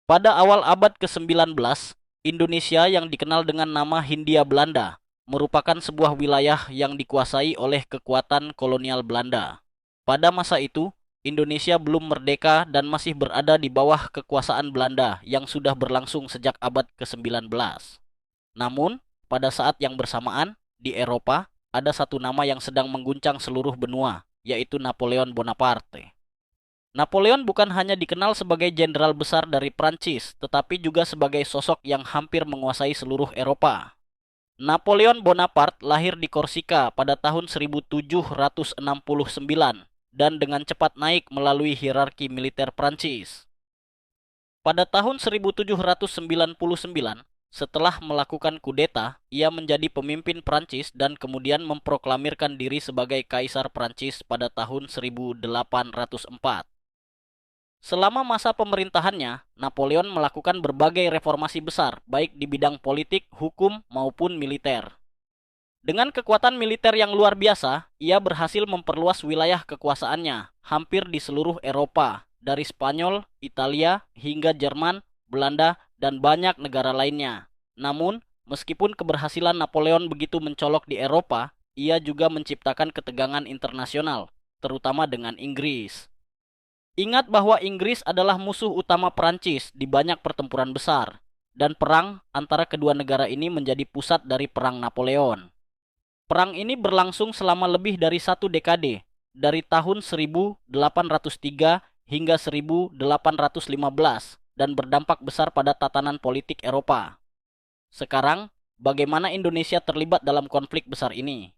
Pada awal abad ke-19, Indonesia yang dikenal dengan nama Hindia Belanda merupakan sebuah wilayah yang dikuasai oleh kekuatan kolonial Belanda. Pada masa itu, Indonesia belum merdeka dan masih berada di bawah kekuasaan Belanda yang sudah berlangsung sejak abad ke-19. Namun, pada saat yang bersamaan, di Eropa, ada satu nama yang sedang mengguncang seluruh benua, yaitu Napoleon Bonaparte. Napoleon bukan hanya dikenal sebagai jenderal besar dari Prancis, tetapi juga sebagai sosok yang hampir menguasai seluruh Eropa. Napoleon Bonaparte lahir di Korsika pada tahun 1769 dan dengan cepat naik melalui hierarki militer Prancis. Pada tahun 1799, setelah melakukan kudeta, ia menjadi pemimpin Prancis dan kemudian memproklamirkan diri sebagai Kaisar Prancis pada tahun 1804. Selama masa pemerintahannya, Napoleon melakukan berbagai reformasi besar, baik di bidang politik, hukum, maupun militer. Dengan kekuatan militer yang luar biasa, ia berhasil memperluas wilayah kekuasaannya hampir di seluruh Eropa, dari Spanyol, Italia, hingga Jerman, Belanda, dan banyak negara lainnya. Namun, meskipun keberhasilan Napoleon begitu mencolok di Eropa, ia juga menciptakan ketegangan internasional, terutama dengan Inggris. Ingat bahwa Inggris adalah musuh utama Perancis di banyak pertempuran besar, dan perang antara kedua negara ini menjadi pusat dari Perang Napoleon. Perang ini berlangsung selama lebih dari satu dekade, dari tahun 1803 hingga 1815, dan berdampak besar pada tatanan politik Eropa. Sekarang, bagaimana Indonesia terlibat dalam konflik besar ini?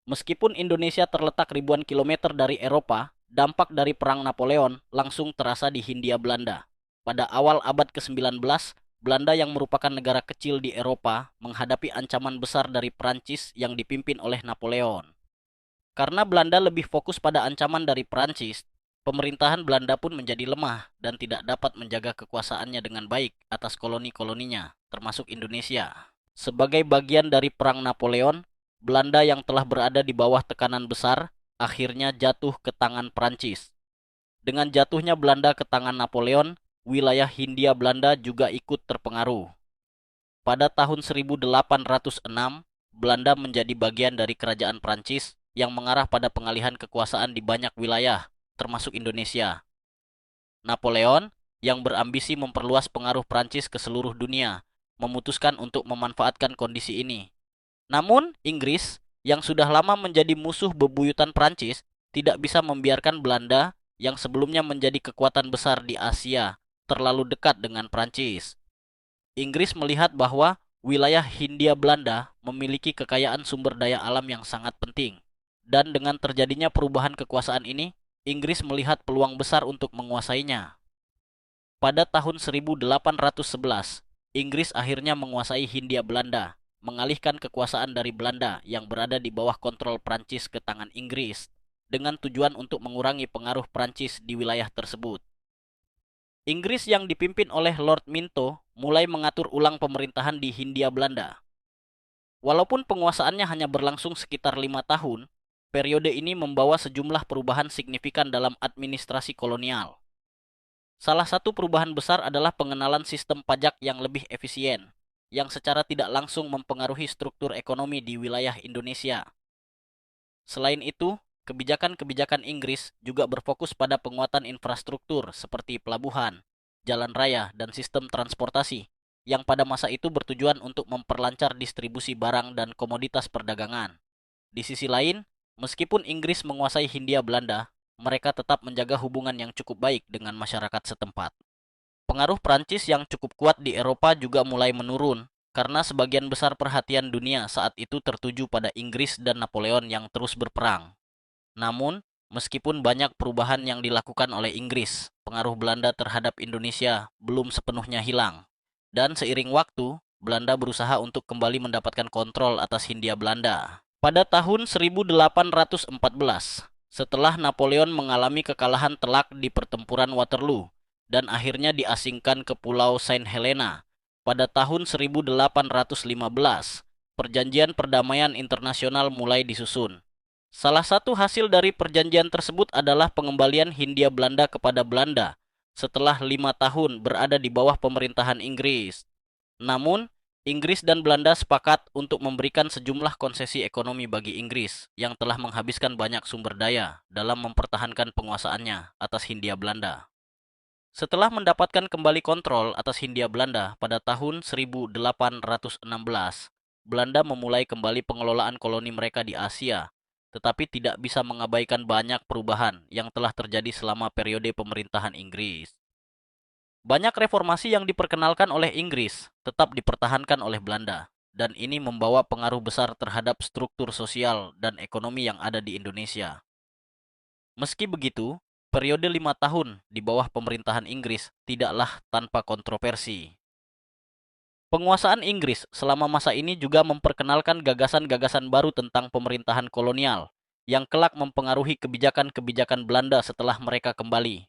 Meskipun Indonesia terletak ribuan kilometer dari Eropa, dampak dari Perang Napoleon langsung terasa di Hindia Belanda. Pada awal abad ke-19, Belanda yang merupakan negara kecil di Eropa menghadapi ancaman besar dari Prancis yang dipimpin oleh Napoleon. Karena Belanda lebih fokus pada ancaman dari Prancis, pemerintahan Belanda pun menjadi lemah dan tidak dapat menjaga kekuasaannya dengan baik atas koloni-koloninya, termasuk Indonesia. Sebagai bagian dari Perang Napoleon, Belanda yang telah berada di bawah tekanan besar akhirnya jatuh ke tangan Prancis. Dengan jatuhnya Belanda ke tangan Napoleon, wilayah Hindia Belanda juga ikut terpengaruh. Pada tahun 1806, Belanda menjadi bagian dari kerajaan Prancis yang mengarah pada pengalihan kekuasaan di banyak wilayah, termasuk Indonesia. Napoleon, yang berambisi memperluas pengaruh Prancis ke seluruh dunia, memutuskan untuk memanfaatkan kondisi ini. Namun, Inggris, yang sudah lama menjadi musuh bebuyutan Prancis, tidak bisa membiarkan Belanda, yang sebelumnya menjadi kekuatan besar di Asia, terlalu dekat dengan Prancis. Inggris melihat bahwa wilayah Hindia Belanda memiliki kekayaan sumber daya alam yang sangat penting. Dan dengan terjadinya perubahan kekuasaan ini, Inggris melihat peluang besar untuk menguasainya. Pada tahun 1811, Inggris akhirnya menguasai Hindia Belanda, mengalihkan kekuasaan dari Belanda yang berada di bawah kontrol Prancis ke tangan Inggris, dengan tujuan untuk mengurangi pengaruh Prancis di wilayah tersebut. Inggris yang dipimpin oleh Lord Minto mulai mengatur ulang pemerintahan di Hindia Belanda. Walaupun penguasaannya hanya berlangsung sekitar 5 tahun, periode ini membawa sejumlah perubahan signifikan dalam administrasi kolonial. Salah satu perubahan besar adalah pengenalan sistem pajak yang lebih efisien, yang secara tidak langsung mempengaruhi struktur ekonomi di wilayah Indonesia. Selain itu, kebijakan-kebijakan Inggris juga berfokus pada penguatan infrastruktur seperti pelabuhan, jalan raya, dan sistem transportasi, yang pada masa itu bertujuan untuk memperlancar distribusi barang dan komoditas perdagangan. Di sisi lain, meskipun Inggris menguasai Hindia Belanda, mereka tetap menjaga hubungan yang cukup baik dengan masyarakat setempat. Pengaruh Prancis yang cukup kuat di Eropa juga mulai menurun, karena sebagian besar perhatian dunia saat itu tertuju pada Inggris dan Napoleon yang terus berperang. Namun, meskipun banyak perubahan yang dilakukan oleh Inggris, pengaruh Belanda terhadap Indonesia belum sepenuhnya hilang. Dan seiring waktu, Belanda berusaha untuk kembali mendapatkan kontrol atas Hindia Belanda. Pada tahun 1814, setelah Napoleon mengalami kekalahan telak di pertempuran Waterloo dan akhirnya diasingkan ke Pulau Saint Helena, pada tahun 1815, perjanjian perdamaian internasional mulai disusun. Salah satu hasil dari perjanjian tersebut adalah pengembalian Hindia Belanda kepada Belanda setelah 5 tahun berada di bawah pemerintahan Inggris. Namun, Inggris dan Belanda sepakat untuk memberikan sejumlah konsesi ekonomi bagi Inggris yang telah menghabiskan banyak sumber daya dalam mempertahankan penguasaannya atas Hindia Belanda. Setelah mendapatkan kembali kontrol atas Hindia Belanda pada tahun 1816, Belanda memulai kembali pengelolaan koloni mereka di Asia, tetapi tidak bisa mengabaikan banyak perubahan yang telah terjadi selama periode pemerintahan Inggris. Banyak reformasi yang diperkenalkan oleh Inggris tetap dipertahankan oleh Belanda, dan ini membawa pengaruh besar terhadap struktur sosial dan ekonomi yang ada di Indonesia. Meski begitu, periode 5 tahun di bawah pemerintahan Inggris tidaklah tanpa kontroversi. Penguasaan Inggris selama masa ini juga memperkenalkan gagasan-gagasan baru tentang pemerintahan kolonial, yang kelak mempengaruhi kebijakan-kebijakan Belanda setelah mereka kembali.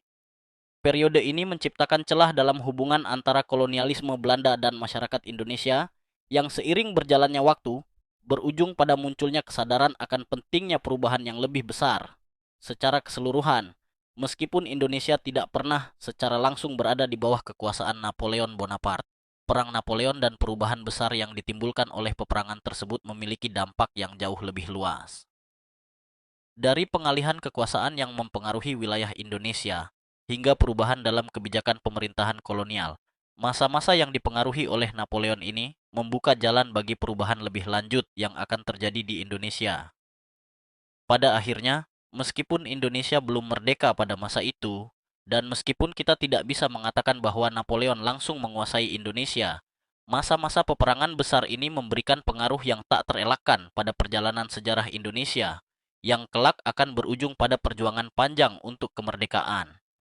Periode ini menciptakan celah dalam hubungan antara kolonialisme Belanda dan masyarakat Indonesia yang seiring berjalannya waktu berujung pada munculnya kesadaran akan pentingnya perubahan yang lebih besar. Secara keseluruhan, meskipun Indonesia tidak pernah secara langsung berada di bawah kekuasaan Napoleon Bonaparte, Perang Napoleon dan perubahan besar yang ditimbulkan oleh peperangan tersebut memiliki dampak yang jauh lebih luas. Dari pengalihan kekuasaan yang mempengaruhi wilayah Indonesia, hingga perubahan dalam kebijakan pemerintahan kolonial, masa-masa yang dipengaruhi oleh Napoleon ini membuka jalan bagi perubahan lebih lanjut yang akan terjadi di Indonesia. Pada akhirnya, meskipun Indonesia belum merdeka pada masa itu, dan meskipun kita tidak bisa mengatakan bahwa Napoleon langsung menguasai Indonesia, masa-masa peperangan besar ini memberikan pengaruh yang tak terelakkan pada perjalanan sejarah Indonesia, yang kelak akan berujung pada perjuangan panjang untuk kemerdekaan.